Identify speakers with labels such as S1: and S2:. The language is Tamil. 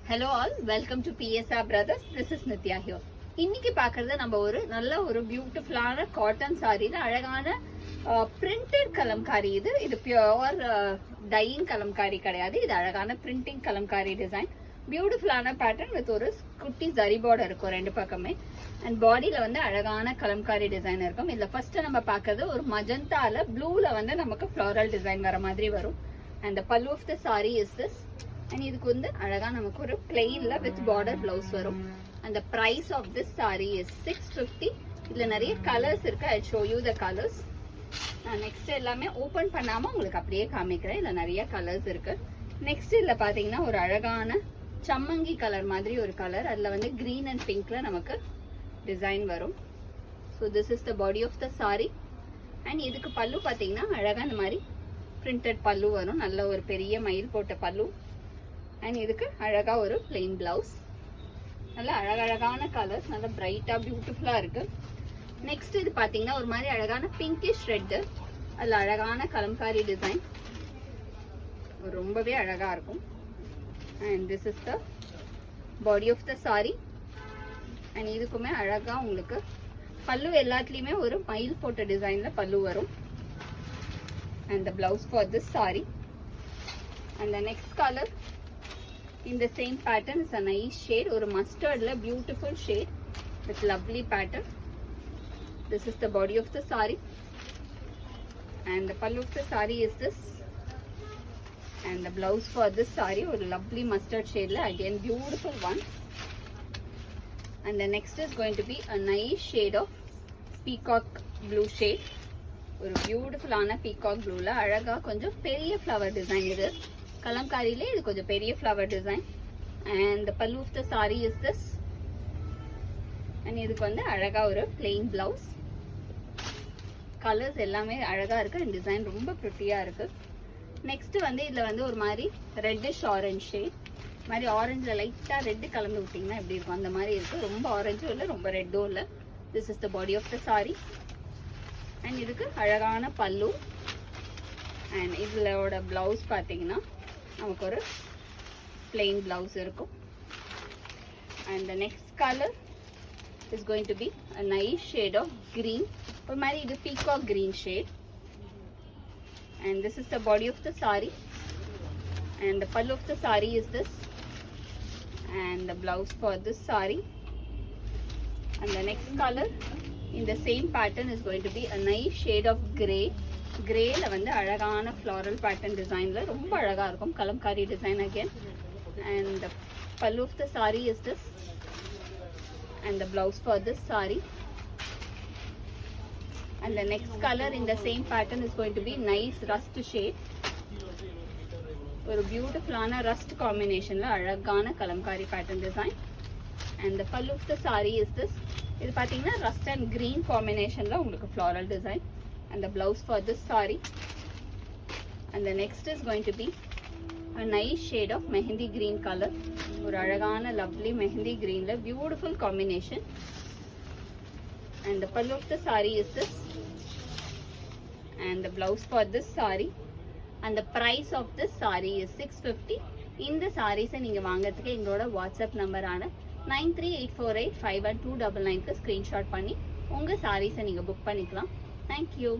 S1: Hello all, welcome to PSR Brothers. This is Nitya here. இன்னைக்கு பார்க்கறது நம்ம ஒரு நல்ல ஒரு பியூட்டிஃபுல்லான காட்டன் சாரியில அழகான பிரிண்டட் கலம்காரி. இது பியூர் டையிங் கலம்காரி கிடையாது. இது அழகான பிரிண்டிங் கலம்காரி டிசைன். பியூட்டிஃபுல்லான பேட்டர்ன் வித் ஒரு குட்டி ஜரி பார்டர் இருக்கும் ரெண்டு பக்கமே. அண்ட் பாடியில வந்து அழகான கலம்காரி டிசைன் இருக்கும். இதுல ஃபர்ஸ்ட் நம்ம பார்க்கறது ஒரு மஜந்தால ப்ளூல வந்து நமக்கு ஃப்ளோரல் டிசைன் வர மாதிரி வரும். And the pallu of the saree is this. And இதுக்கு வந்து அழகா நமக்கு ஒரு பிளெயின்ல வித் பார்டர் பிளவுஸ் வரும். And the price of this saree is 650. இதுல நிறைய கலர்ஸ் இருக்கு. I'll show you the colors. நான் நெக்ஸ்ட் எல்லாமே ஓபன் பண்ணாம உங்களுக்கு அப்படியே காமிக்கிறேன். இதுல நிறைய கலர்ஸ் இருக்கு. நெக்ஸ்ட் இதுல பாத்தீங்கன்னா ஒரு அழகான சம்மங்கி கலர் மாதிரி ஒரு கலர். அதுல வந்து கிரீன் அண்ட் பிங்க்ல நமக்கு டிசைன் வரும். So this is the body of the saree. And இதுக்கு பல்லு பாத்தீங்கன்னா அழகா இந்த மாதிரி பிரிண்டட் பல்லு வரும். நல்ல ஒரு பெரிய மயில் போட்ட பல்லு. அண்ட் இதுக்கு அழகா ஒரு பிளெயின் பிளவுஸ். நல்ல அழகழகான கலர்ஸ், நல்ல பிரைட்டா பியூட்டிஃபுல்லா இருக்கு. நெக்ஸ்ட் இது பாத்தீங்கன்னா ஒரு மாதிரி அழகான பிங்கிஷ் ரெட். அதுல அழகான கலம்காரி டிசைன் ரொம்பவே அழகா இருக்கும். And this is the body of the sari. And இதுக்குமே அழகா உங்களுக்கு பல்லு எல்லாத்துலயுமே ஒரு மயில் போட்ட டிசைன்ல பல்லு வரும். And the blouse for this saree. And the next color in the same pattern is a nice shade, or mustard la beautiful shade with lovely pattern. This is the body of the saree. And the pallu of the saree is this. And the blouse for this saree or lovely mustard shade la, again beautiful one. And the next is going to be a nice shade of peacock blue shade. ஒரு பியூட்டிஃபுல்லான பீகாக் ப்ளூல அழகா கொஞ்சம் பெரிய ஃப்ளவர் டிசைன். இது கலம்காரியிலே இது கொஞ்சம் பெரிய flower design. And pallu of the sari is this. And இதுக்கு வந்து அழகா ஒரு பிளெயின் பிளவுஸ். கலர்ஸ் எல்லாமே அழகா இருக்கு. அண்ட் டிசைன் ரொம்ப ப்ரிட்டியா இருக்கு. நெக்ஸ்ட் வந்து இதுல வந்து ஒரு மாதிரி ரெட்டிஷ் ஆரஞ்ச் ஷேட் மாதிரி, ஆரஞ்சுல லைட்டா ரெட் கலந்து விட்டீங்கன்னா எப்படி இருக்கும் அந்த மாதிரி இருக்கு. ரொம்ப ஆரஞ்சும் இல்லை, ரொம்ப ரெட்டும் இல்லை. This is the body of the sari. And இதுக்கு அழகான பல்லு. அண்ட் இதோட பிளவுஸ் பார்த்தீங்கன்னா நமக்கு ஒரு பிளெயின் பிளவுஸ் இருக்கும். And the next colour is going to be a nice shade of green. ஒரு மாதிரி இது peacock green shade. And this is the body of the sari. And the pallu of the sari is this. And the blouse for this sari. And the next color in the same pattern is going to be a nice shade of grey. Grey la வந்து அழகான floral pattern designல ரொம்ப அழகா இருக்கும். Kalamkari design again. And the pallu of the saree is this. And the blouse for this saree. And the next color in the same pattern is going to be nice rust shade. ஒரு பியூட்டிஃபுல்லான rust combinationல அழகான Kalamkari pattern design. And the pallu of the saree is this. இது பாத்தீங்கன்னா ரஸ்ட் அண்ட் கிரீன் காம்பினேஷன்ல உங்களுக்கு floral design. And the blouse for this saree. And the next is going to be a nice shade of mehendi green color. ஒரு அழகான lovely mehendi greenல beautiful combination. And the pallu of the saree is this. And the blouse for this saree. And the price of this saree is 650. இந்த சாரீஸை நீங்க வாங்குறதுக்கு எங்களோட வாட்ஸ்அப் நம்பரான 9384851299 ஸ்கிரீன்ஷாட் பண்ணி உங்க சாரீஸை நீங்க புக் பண்ணிக்கலாம். தேங்க்யூ.